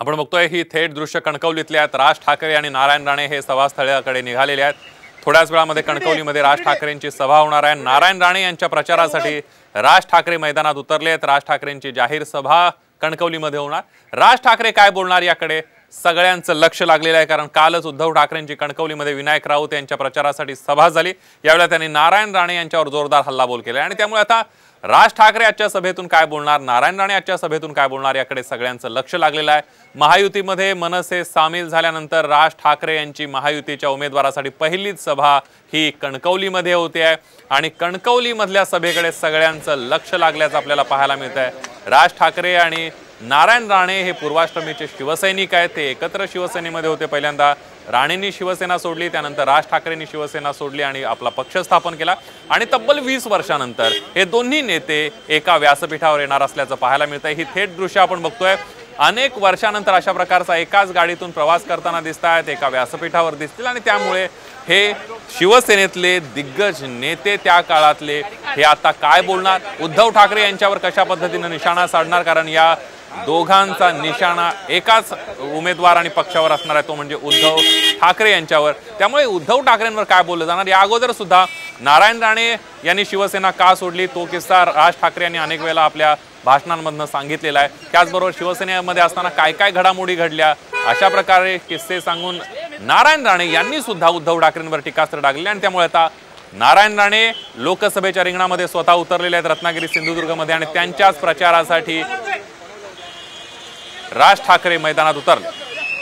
आपण बघतोय ही थेट दृश्य कणकवलीतले आहेत। राज ठाकरे आणि नारायण राणे हे सभास्थळाकडे निघालेले आहेत। थोड्याच वेळामध्ये कणकवलीमध्ये राज ठाकरेंची सभा होणार आहे। नारायण राणे यांच्या प्रचारासाठी राज ठाकरे मैदानात उतरले आहेत। राज ठाकरेंची जाहीर सभा कणकवलीमध्ये होणार। राज ठाकरे काय बोलणार याकडे सगळ्यांचं लक्ष लागलेलं आहे, कारण कालच उद्धव ठाकरेंची कणकवलीमध्ये विनायक राऊत यांच्या प्रचारासाठी सभा झाली। यावेळी त्यांनी नारायण राणे यांच्यावर जोरदार हल्लाबोल केला आणि त्यामुळे आता राज ठाकरे आजच्या सभेतून काय बोलणार, नारायण राणे आजच्या सभेतून काय बोलणार याकडे सगळ्यांचं लक्ष लागलेलं आहे। महायुतीमध्ये मनसे सामील झाल्यानंतर राज ठाकरे यांची महायुतीच्या उमेदवारासाठी पहिलीच सभा ही कणकवलीमध्ये होते आहे आणि कणकवलीमधल्या सभेकडे सगळ्यांचं लक्ष लागल्याचं आपल्याला पाहायला मिळतंय। राज ठाकरे आणि नारायण राणे हे पूर्वाश्रमीचे शिवसैनिक आहेत। ते एकत्र शिवसेनेमध्ये होते। पहिल्यांदा राणेंनी शिवसेना सोडली, त्यानंतर राज ठाकरेंनी शिवसेना सोडली आणि आपला पक्ष स्थापन केला आणि तब्बल 20 वर्षांनंतर हे दोन्ही नेते एका व्यासपीठावर येणार असल्याचं पाहायला मिळतंय। ही थेट दृश्य आपण बघतोय। अनेक वर्षांनंतर अशा प्रकारचा एकाच गाडीतून प्रवास करताना दिसतायत, एका व्यासपीठावर दिसतील आणि त्यामुळे हे शिवसेनेतले दिग्गज नेते त्या काळातले हे आता काय बोलणार, उद्धव ठाकरे यांच्यावर कशा पद्धतीने निशाणा साधणार, कारण या दोघांचा निशाणा एकाच उमेदवार आणि पक्षावर असणार आहे, तो म्हणजे उद्धव ठाकरे यांच्यावर। त्यामुळे उद्धव ठाकरेंवर काय बोललं जाणार। या अगोदर सुद्धा नारायण राणे यांनी शिवसेना का सोडली तो किस्सा राज ठाकरे यांनी अनेक वेळा आपल्या भाषणांमधून सांगितलेला आहे। त्याचबरोबर शिवसेनेमध्ये असताना काय काय घडामोडी घडल्या अशा प्रकारे किस्से सांगून नारायण राणे यांनी सुद्धा उद्धव ठाकरेंवर टीकास्त्र डागले आणि त्यामुळे आता नारायण राणे लोकसभेच्या रिंगणामध्ये स्वतः उतरलेले आहेत रत्नागिरी सिंधुदुर्गमध्ये आणि त्यांच्याच प्रचारासाठी राज ठाकरे मैदानात उतरले।